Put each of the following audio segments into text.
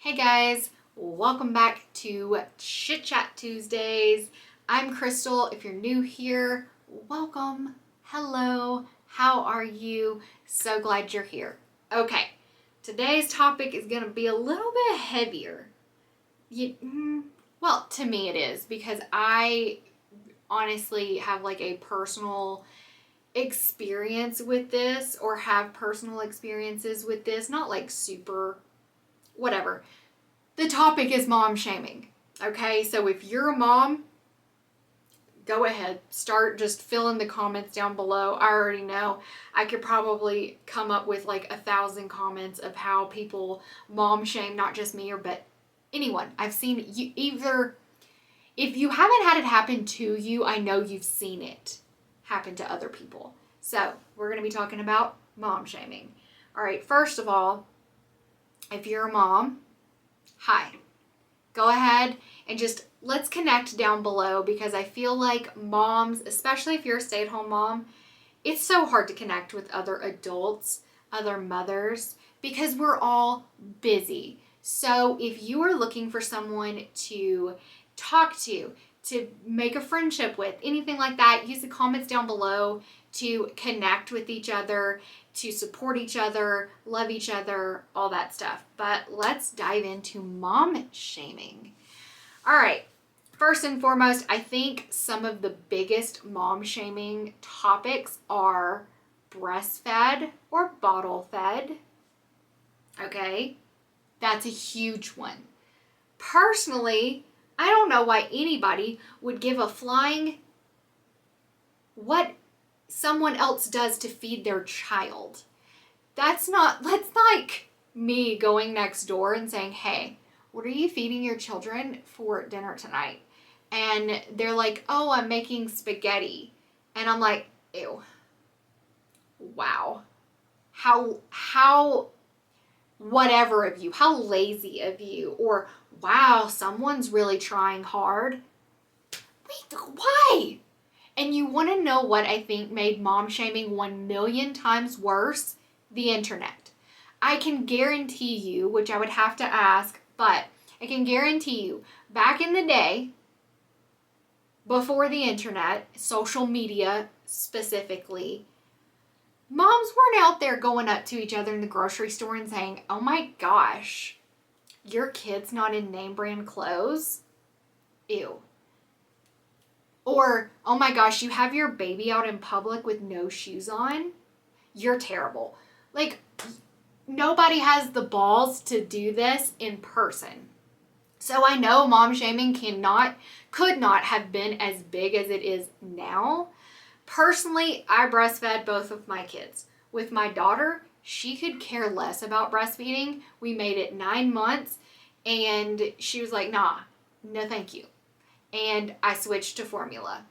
Hey guys, welcome back to Chit Chat Tuesdays. I'm Krystal. If you're new here, welcome. Hello, how are you? So glad you're here. Okay, today's topic is going to be a little bit heavier. Well, to me it is because I honestly have like a personal experience with this or have personal experiences with this, not like super whatever. The topic is mom shaming. Okay, so if you're a mom, go ahead, start just fill in the comments down below. I already know I could probably come up with like 1,000 comments of how people mom shame, not just me but anyone. I've seen you either, if you haven't had it happen to you, I know you've seen it happen to other people. So we're going to be talking about mom shaming. All right, first of all, if you're a mom, hi. Go ahead and just let's connect down below because I feel like moms, especially if you're a stay-at-home mom, it's so hard to connect with other adults, other mothers, because we're all busy. So if you are looking for someone to talk to make a friendship with, anything like that, use the comments down below to connect with each other, to support each other, love each other, all that stuff. But let's dive into mom shaming. All right. First and foremost, I think some of the biggest mom shaming topics are breastfed or bottle fed. Okay. That's a huge one. Personally, I don't know why anybody would give a flying what someone else does to feed their child. That's like me going next door and saying, hey, what are you feeding your children for dinner tonight? And they're like, oh, I'm making spaghetti. And I'm like, ew. Wow. How whatever of you, how lazy of you, or wow, someone's really trying hard. Wait, why? And you want to know what I think made mom shaming 1,000,000 times worse? The internet. I can guarantee you, which I would have to ask, but I can guarantee you, back in the day, before the internet, social media specifically, moms weren't out there going up to each other in the grocery store and saying, oh my gosh, your kid's not in name brand clothes? Ew. Or, oh my gosh, you have your baby out in public with no shoes on? You're terrible. Like, nobody has the balls to do this in person. So I know mom shaming could not have been as big as it is now. Personally, I breastfed both of my kids. With my daughter, she could care less about breastfeeding. We made it 9 months and she was like, nah, no thank you. And I switched to formula.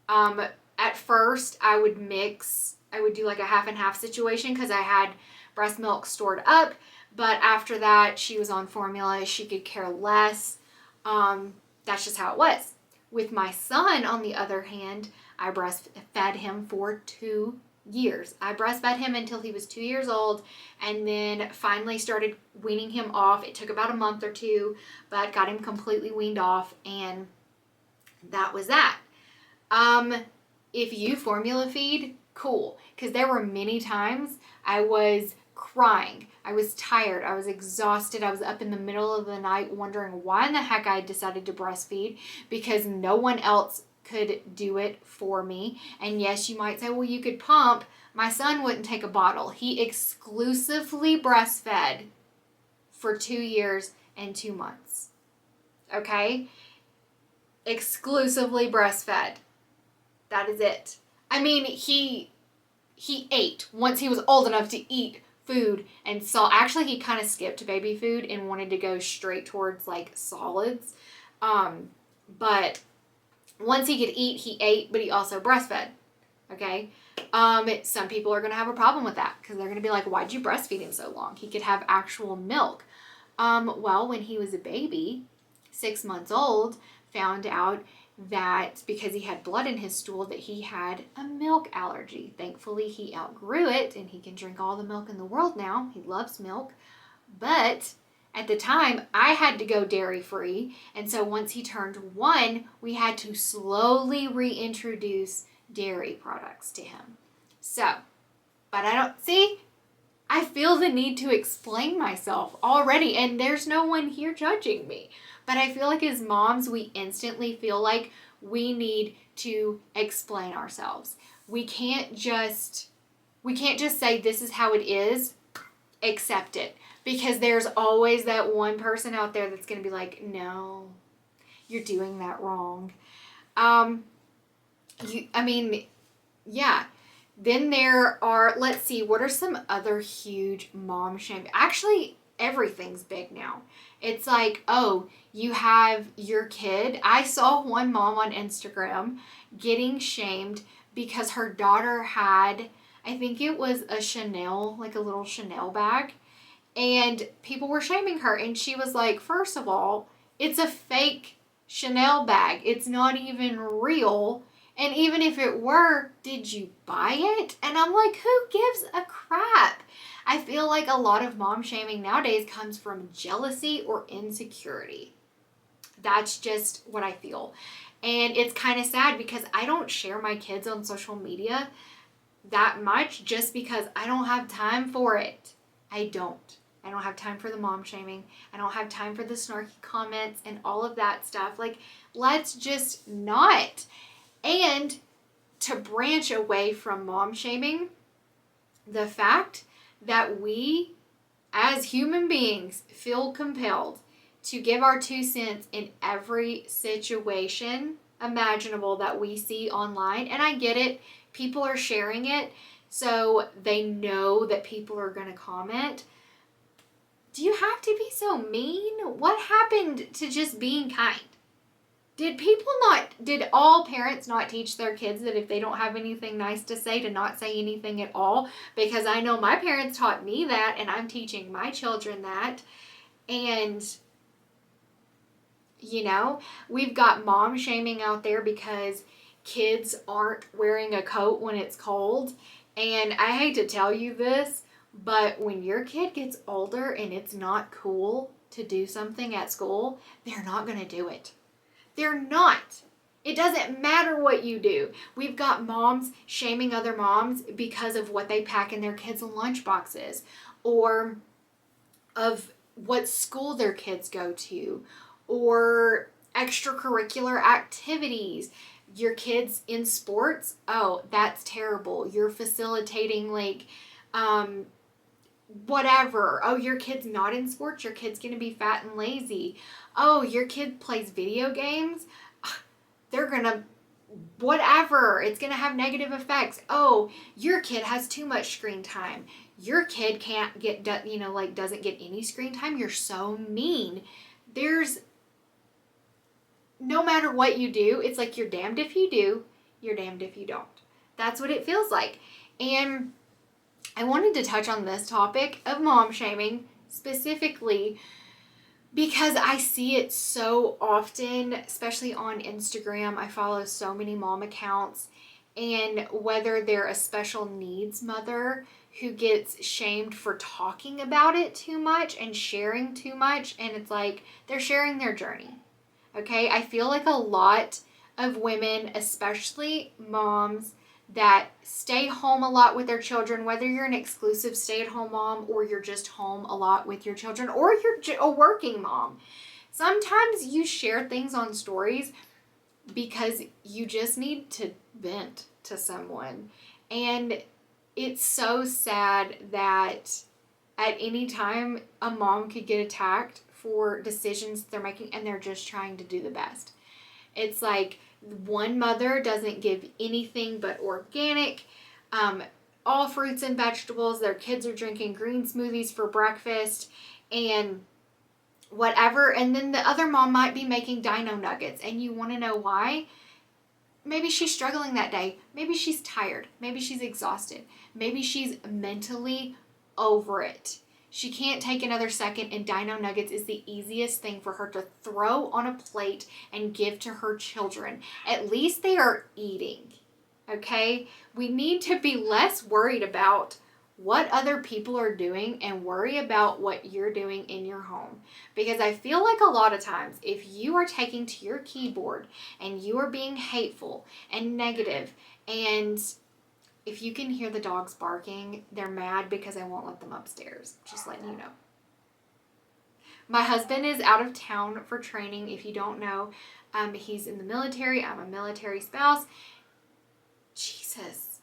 At first, I would do like a half and half situation because I had breast milk stored up. But after that, she was on formula. She could care less. That's just how it was. With my son, on the other hand, I breastfed him for 2 years. I breastfed him until he was 2 years old and then finally started weaning him off. It took about a month or two, but got him completely weaned off, and that was that. If you formula feed, cool. Because there were many times I was crying. I was tired. I was exhausted. I was up in the middle of the night wondering why in the heck I decided to breastfeed because no one else could do it for me. And yes, you might say, well, you could pump. My son wouldn't take a bottle. He exclusively breastfed for 2 years and 2 months. Okay? Exclusively breastfed. That is it. I mean, he ate once he was old enough to eat food and saw. Actually, he kind of skipped baby food and wanted to go straight towards like solids. But once he could eat, he ate, but he also breastfed. Okay. Some people are going to have a problem with that because they're going to be like, why'd you breastfeed him so long? He could have actual milk. Well, when he was a baby, 6 months old, found out that because he had blood in his stool that he had a milk allergy. Thankfully, he outgrew it and he can drink all the milk in the world now. He loves milk. But At the time, I had to go dairy free. And so once he turned 1, we had to slowly reintroduce dairy products to him. So, but I feel the need to explain myself already, and there's no one here judging me. But I feel like as moms, we instantly feel like we need to explain ourselves. We can't just say this is how it is, accept it. Because there's always that one person out there that's going to be like, no, you're doing that wrong. Yeah. Then there are, let's see, what are some other huge mom shame? Actually, everything's big now. It's like, oh, you have your kid. I saw one mom on Instagram getting shamed because her daughter had, I think it was a Chanel, like a little Chanel bag. And people were shaming her. And she was like, first of all, it's a fake Chanel bag. It's not even real. And even if it were, did you buy it? And I'm like, who gives a crap? I feel like a lot of mom shaming nowadays comes from jealousy or insecurity. That's just what I feel. And it's kind of sad because I don't share my kids on social media that much just because I don't have time for it. I don't have time for the mom shaming. I don't have time for the snarky comments and all of that stuff. Like, let's just not. And to branch away from mom shaming, the fact that we as human beings feel compelled to give our 2 cents in every situation imaginable that we see online. And I get it. People are sharing it, so they know that people are going to comment. Do you have to be so mean? What happened to just being kind? Did all parents not teach their kids that if they don't have anything nice to say, to not say anything at all? Because I know my parents taught me that, and I'm teaching my children that. And, we've got mom shaming out there because kids aren't wearing a coat when it's cold. And I hate to tell you this, but when your kid gets older and it's not cool to do something at school, they're not going to do it. They're not. It doesn't matter what you do. We've got moms shaming other moms because of what they pack in their kids' lunch boxes, or of what school their kids go to, or extracurricular activities. Your kids in sports, oh, that's terrible. You're facilitating whatever. Oh, your kid's not in sports. Your kid's going to be fat and lazy. Oh, your kid plays video games. They're going to, whatever. It's going to have negative effects. Oh, your kid has too much screen time. Your kid can't get, doesn't get any screen time. You're so mean. No matter what you do, it's like you're damned if you do, you're damned if you don't. That's what it feels like. And I wanted to touch on this topic of mom shaming specifically because I see it so often, especially on Instagram. I follow so many mom accounts, and whether they're a special needs mother who gets shamed for talking about it too much and sharing too much, and it's like they're sharing their journey. Okay, I feel like a lot of women, especially moms, that stay home a lot with their children, whether you're an exclusive stay-at-home mom or you're just home a lot with your children, or you're a working mom. Sometimes you share things on stories because you just need to vent to someone. And it's so sad that at any time a mom could get attacked for decisions they're making, and they're just trying to do the best. It's like one mother doesn't give anything but organic, all fruits and vegetables. Their kids are drinking green smoothies for breakfast and whatever. And then the other mom might be making dino nuggets, and you want to know why? Maybe she's struggling that day. Maybe she's tired. Maybe she's exhausted. Maybe she's mentally over it. She can't take another second, and dino nuggets is the easiest thing for her to throw on a plate and give to her children. At least they are eating, okay? We need to be less worried about what other people are doing and worry about what you're doing in your home. Because I feel like a lot of times, if you are taking to your keyboard and you are being hateful and negative, and if you can hear the dogs barking, they're mad because I won't let them upstairs. Just letting you know. My husband is out of town for training. If you don't know, he's in the military. I'm a military spouse. Jesus.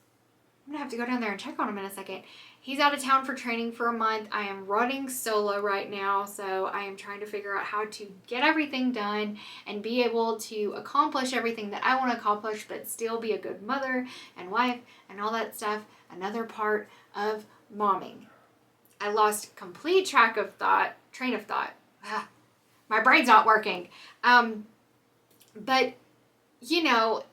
I'm going to have to go down there and check on him in a second. He's out of town for training for a month. I am running solo right now, so I am trying to figure out how to get everything done and be able to accomplish everything that I want to accomplish, but still be a good mother and wife and all that stuff. Another part of momming. I lost complete train of thought. My brain's not working. But, you know,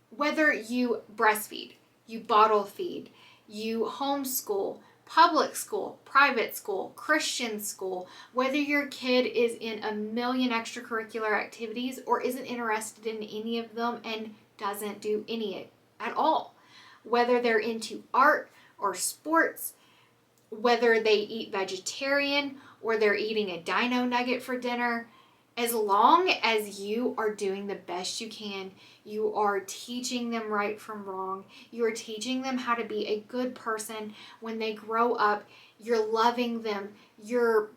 whether you breastfeed, you bottle feed, you homeschool, public school, private school, Christian school, whether your kid is in a million extracurricular activities or isn't interested in any of them and doesn't do any at all, whether they're into art or sports, whether they eat vegetarian or they're eating a dino nugget for dinner, as long as you are doing the best you can, you are teaching them right from wrong, you are teaching them how to be a good person when they grow up, you're loving them, you're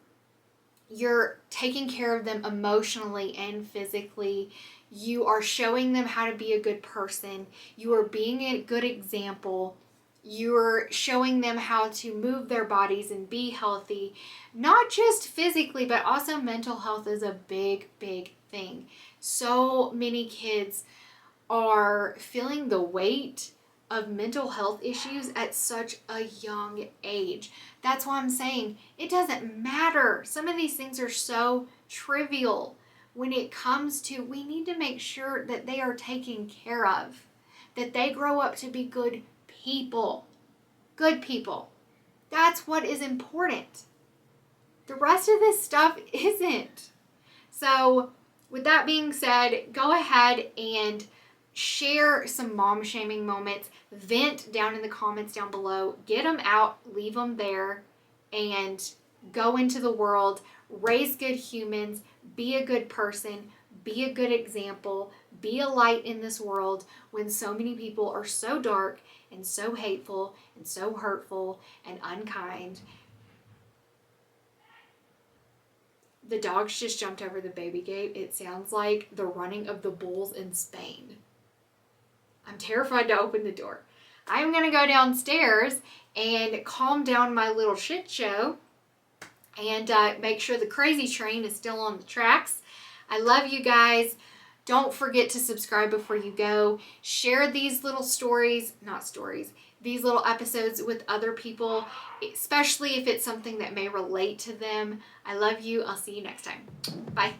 taking care of them emotionally and physically, you are showing them how to be a good person, you are being a good example, you're showing them how to move their bodies and be healthy, not just physically, but also mental health is a big, big thing. So many kids are feeling the weight of mental health issues at such a young age. That's why I'm saying it doesn't matter. Some of these things are so trivial when it comes to, we need to make sure that they are taken care of, that they grow up to be good people. Good people. That's what is important. The rest of this stuff isn't. So, with that being said, go ahead and share some mom shaming moments. Vent down in the comments down below. Get them out. Leave them there. And go into the world. Raise good humans. Be a good person. Be a good example. Be a light in this world when so many people are so dark and so hateful and so hurtful and unkind. The dogs just jumped over the baby gate. It sounds like the running of the bulls in Spain. I'm terrified to open the door. I'm going to go downstairs and calm down my little shit show and make sure the crazy train is still on the tracks. I love you guys. Don't forget to subscribe before you go. Share these little these little episodes with other people, especially if it's something that may relate to them. I love you. I'll see you next time. Bye.